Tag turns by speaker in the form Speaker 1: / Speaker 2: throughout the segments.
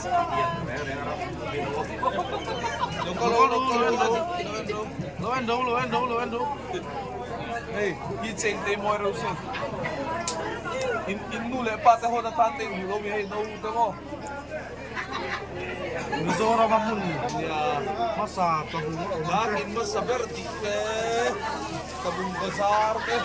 Speaker 1: Lo hey, hitsing te mo rose. In nule pate ho na tante lo mi hey no mo.
Speaker 2: Nizora mamun.
Speaker 1: Ya,
Speaker 2: Masa tabung.
Speaker 1: makin mas sabar di tabung besar ke.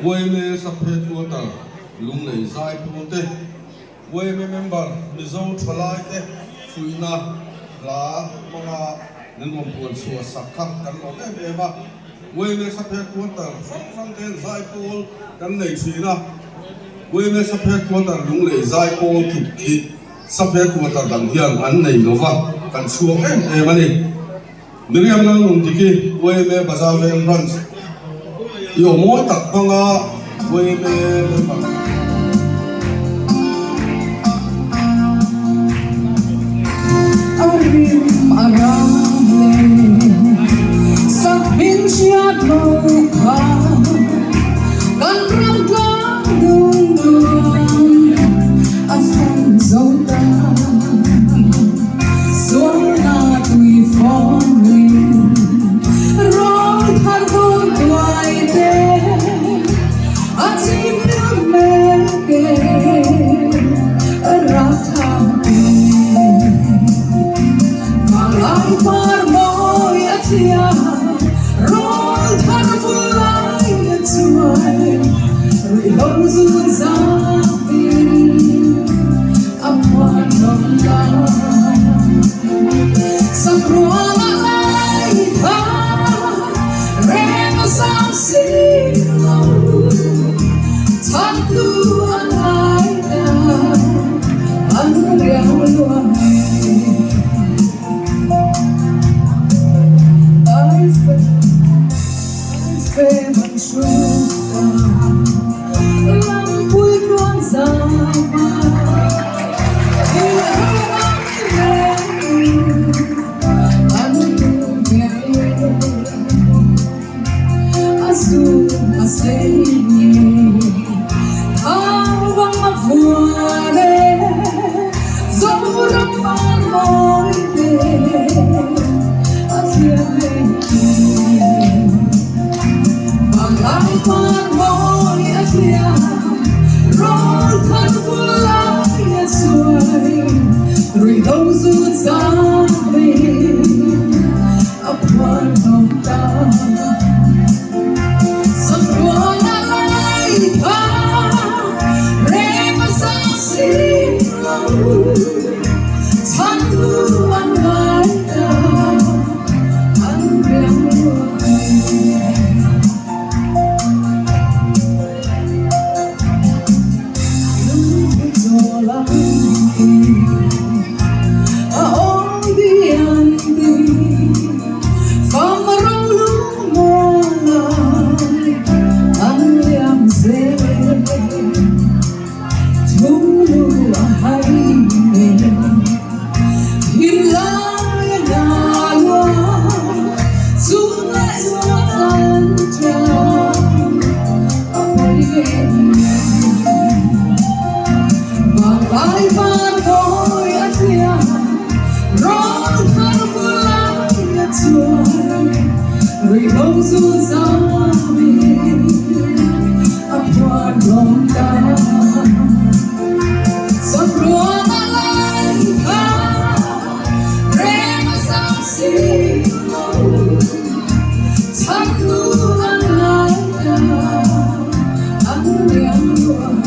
Speaker 3: Wayne Sapet Water, Lungley Zai Punte, Wayne member, Mizo Tralaite, Fuina, La, Mama, Nimon Sua Sakak, and whatever. Wayne Sapet Water, Something Zai Pool, and Natrina. Wayne Sapet Water, Lungley Zai Pool, Kip, Sapet Water, Dangian, and Nova, and Sua, and Money. Miriam Lang Diki, Wayne Bazaar and Runs. Yo mo tak panga we me
Speaker 4: Arim arame sa pinsiat mo ka kan ramdam dungdung asan zota sona tui falling roll harbon tuaite atim meke rathapi malai par moi atia roll harbulai tuai rihozu zapi apwan nonda Sakrona laipa Rema samsilo Tantu anaida Anuriang luai Aife manshuka Lampuy tuan sama Those who saw me upon the down. Sakrona laipa, rema samsilo, tantu anaida, anuriang luai.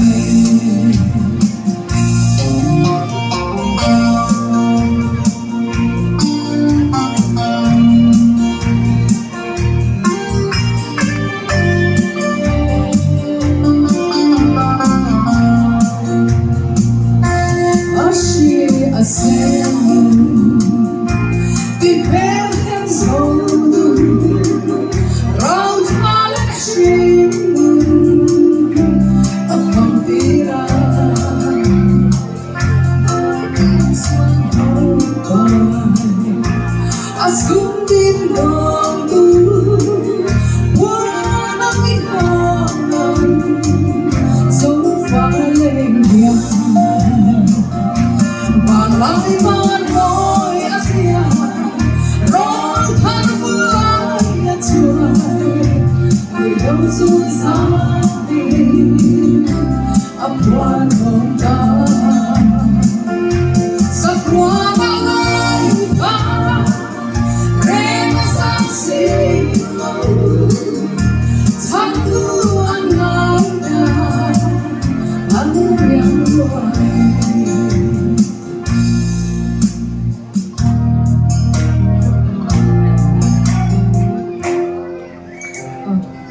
Speaker 4: Tantu anaida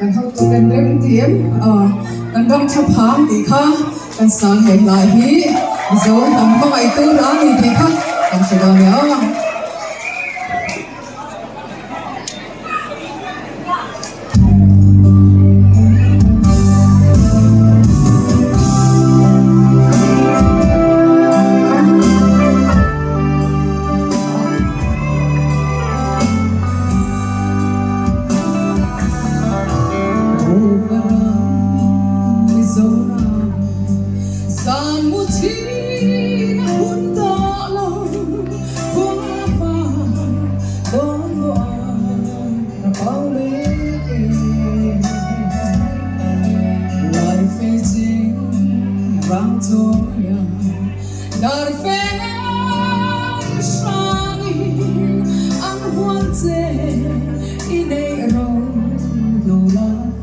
Speaker 5: กันเข้าตัวกันเรื่องเตียมกันต้องชับพางตีค่ะกันสารแห่งหลายนี้โซ่ทำเข้าไปตู้ร้านนี้ตีค่ะกันเสด็จแล้ว San mutin hundalo Kuapa Bongoa Napaule Life is in Rantoya Darfena Shining Unwanted In a road No laughing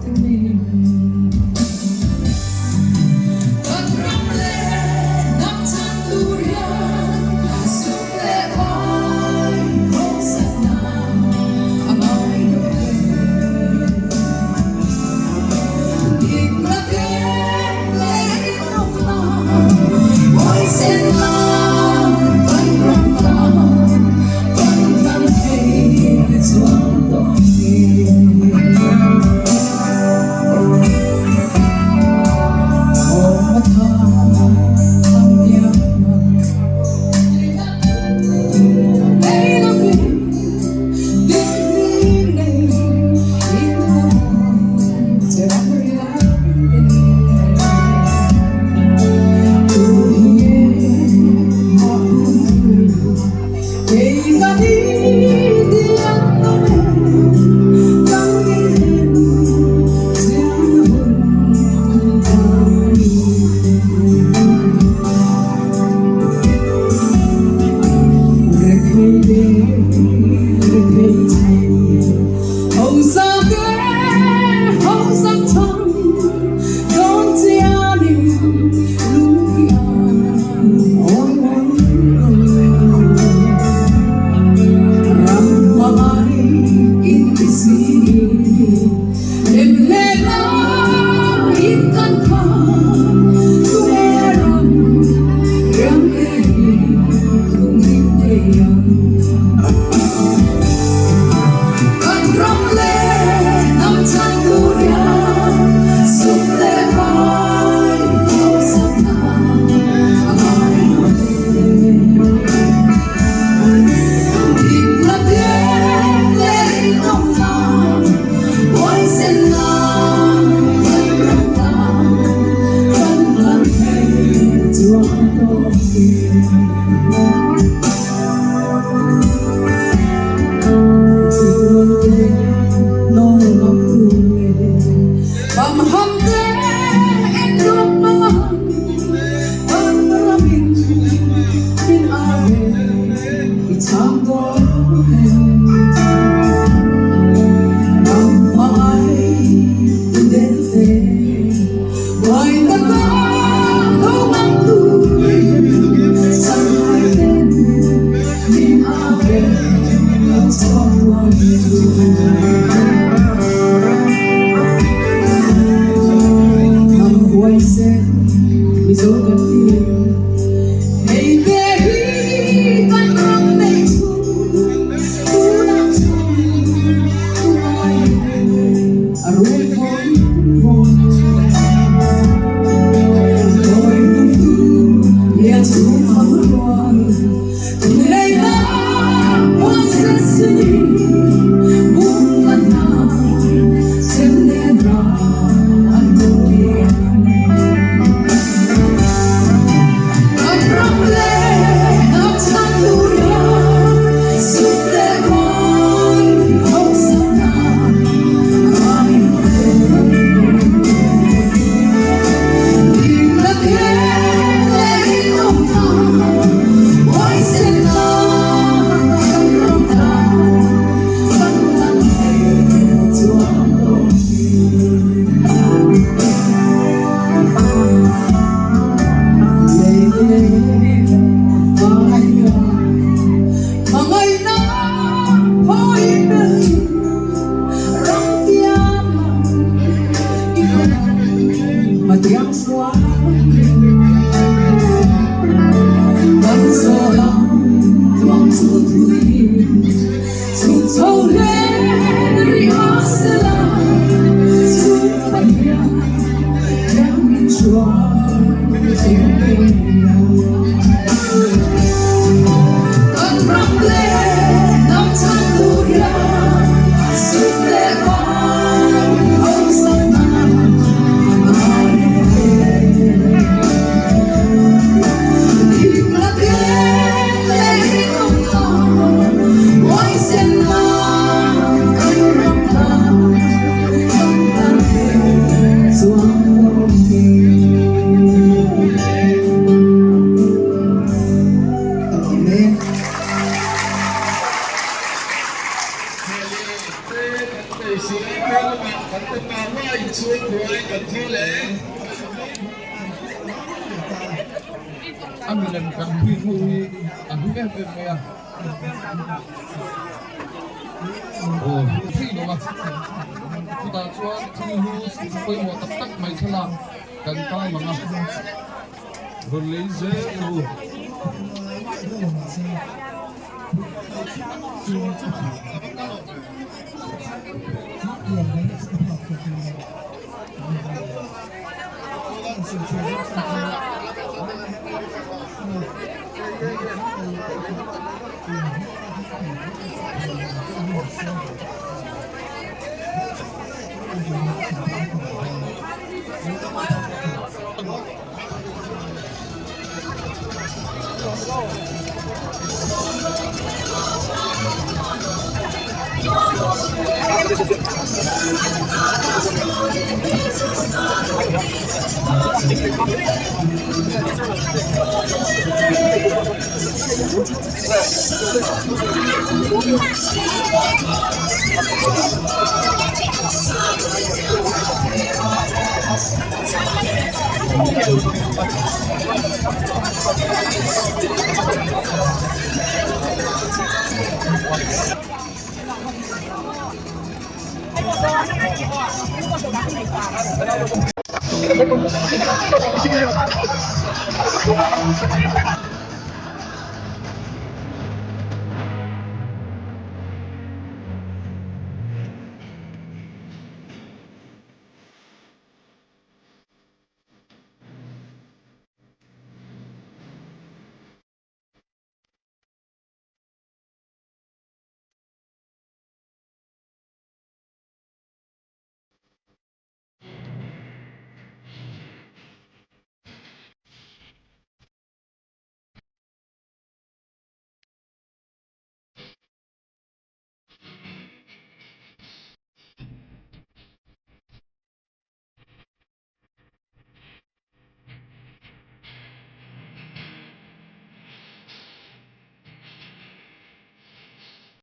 Speaker 4: mà tiếng xóa vẫn gió lòng lòng chúa thủy chúa thâu lên đi hóa sẽ là chúa phát hiện đem mình chúa tình yêu con rong lên năm tháng đủ ra giúp lệ con ông sông
Speaker 1: Ambilan kan hui aku kan ya. Oh, sih dong. Kita cuan tinggu supaya mau tetap main selang dan kau mengapa berlaser itu.
Speaker 6: Thank you.